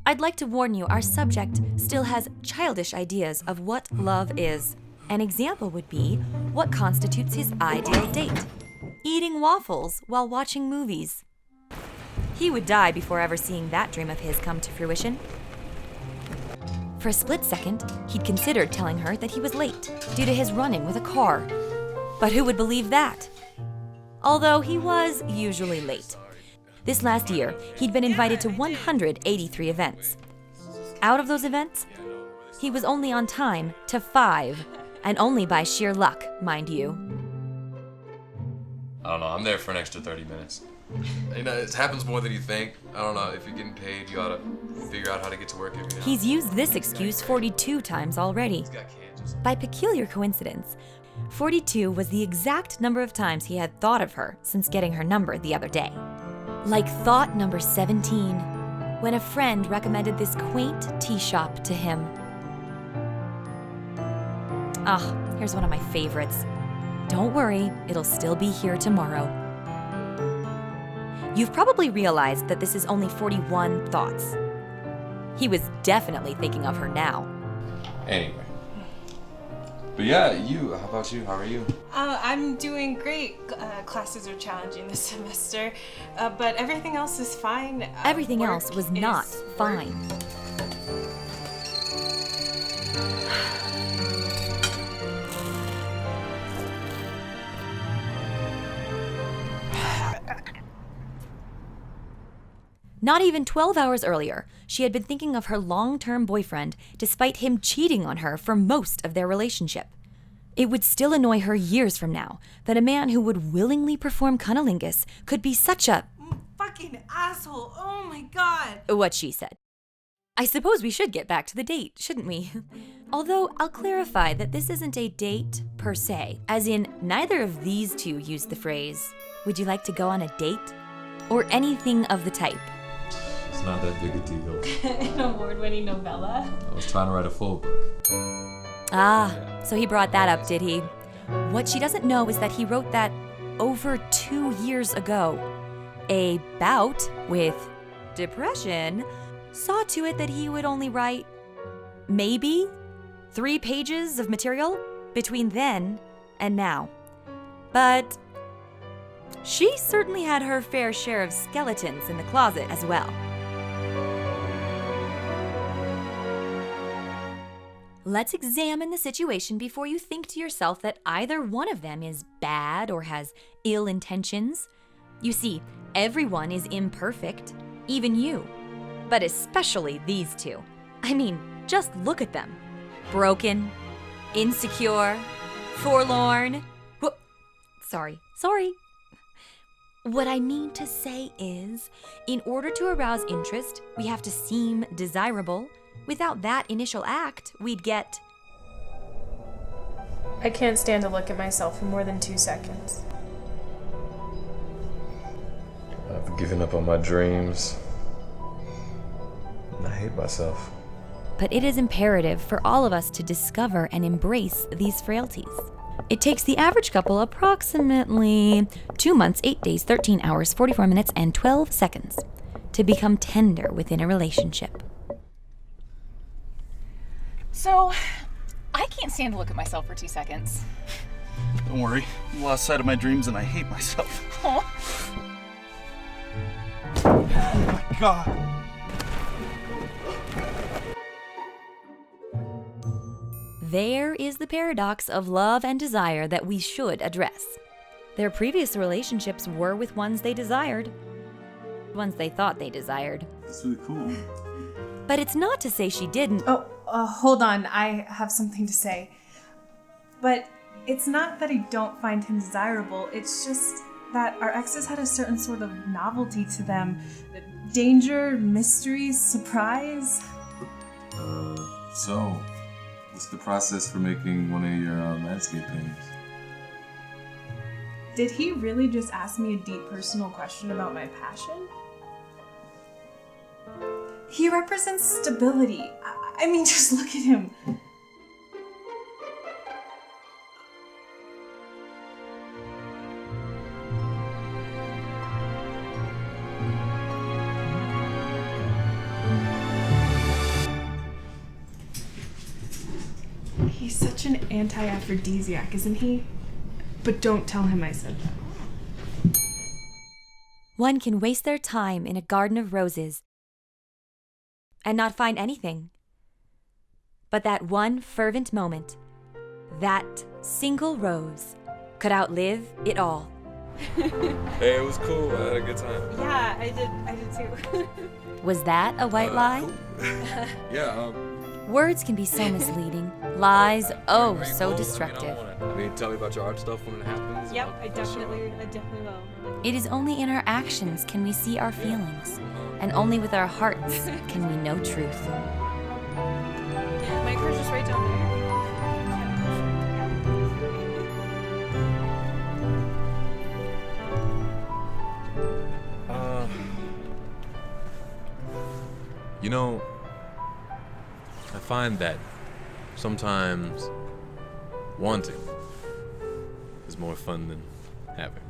I'd like to warn you, our subject still has childish ideas of what love is. An example would be what constitutes his ideal date. Eating waffles while watching movies. He would die before ever seeing that dream of his come to fruition. For a split second, he'd considered telling her that he was late due to his run-in with a car. But who would believe that? Although he was usually late. This last year, he'd been invited to 183 events. Out of those events, he was only on time to 5, and only by sheer luck, mind you. I don't know, I'm there for an extra 30 minutes. You know, it happens more than you think. I don't know, if you're getting paid, you gotta figure out how to get to work every day. He's used this excuse 42 times already. By peculiar coincidence, 42 was the exact number of times he had thought of her since getting her number the other day. Like thought number 17, when a friend recommended this quaint tea shop to him. Here's one of my favorites. Don't worry, it'll still be here tomorrow. You've probably realized that this is only 41 thoughts. He was definitely thinking of her now. Anyway. But yeah, how about you? How are you? I'm doing great. Classes are challenging this semester, but everything else is fine. Everything else was not fine. Not even 12 hours earlier, she had been thinking of her long-term boyfriend despite him cheating on her for most of their relationship. It would still annoy her years from now that a man who would willingly perform cunnilingus could be such a fucking asshole. Oh my god. What she said. I suppose we should get back to the date, shouldn't we? Although I'll clarify that this isn't a date per se, as in neither of these two used the phrase, "Would you like to go on a date?" or anything of the type. It's not that big a deal. An award-winning novella. I was trying to write a full book. So he brought that up, did he? What she doesn't know is that he wrote that over 2 years ago. A bout with depression saw to it that he would only write maybe 3 pages of material between then and now. But she certainly had her fair share of skeletons in the closet as well. Let's examine the situation before you think to yourself that either one of them is bad or has ill intentions. You see, everyone is imperfect, even you. But especially these two. I mean, just look at them. Broken, insecure, forlorn. Sorry. What I mean to say is, in order to arouse interest, we have to seem desirable. Without that initial act, we'd get... I can't stand to look at myself for more than 2 seconds. I've given up on my dreams. And I hate myself. But it is imperative for all of us to discover and embrace these frailties. It takes the average couple approximately 2 months, 8 days, 13 hours, 44 minutes, and 12 seconds to become tender within a relationship. So, I can't stand to look at myself for 2 seconds. Don't worry, I lost sight of my dreams and I hate myself. Oh. Oh my god. There is the paradox of love and desire that we should address. Their previous relationships were with ones they desired, ones they thought they desired. That's really cool. But it's not to say she didn't. Hold on. I have something to say. But it's not that I don't find him desirable. It's just that our exes had a certain sort of novelty to them. Danger, mystery, surprise. So, what's the process for making one of your landscape paintings? Did he really just ask me a deep personal question about my passion? He represents stability. I mean, just look at him. anti-aphrodisiac, isn't he? But don't tell him I said that. One can waste their time in a garden of roses and not find anything. But that one fervent moment, that single rose, could outlive it all. Hey, it was cool. I had a good time. Yeah, I did too. Was that a white lie? Cool. Yeah, Words can be so misleading. Lies, oh, so destructive. I mean, tell me about your art stuff when it happens. Yep, I'll I definitely will. It is only in our actions can we see our feelings, and only with our hearts can we know truth. My car's just right down there. You know, I find that sometimes wanting is more fun than having.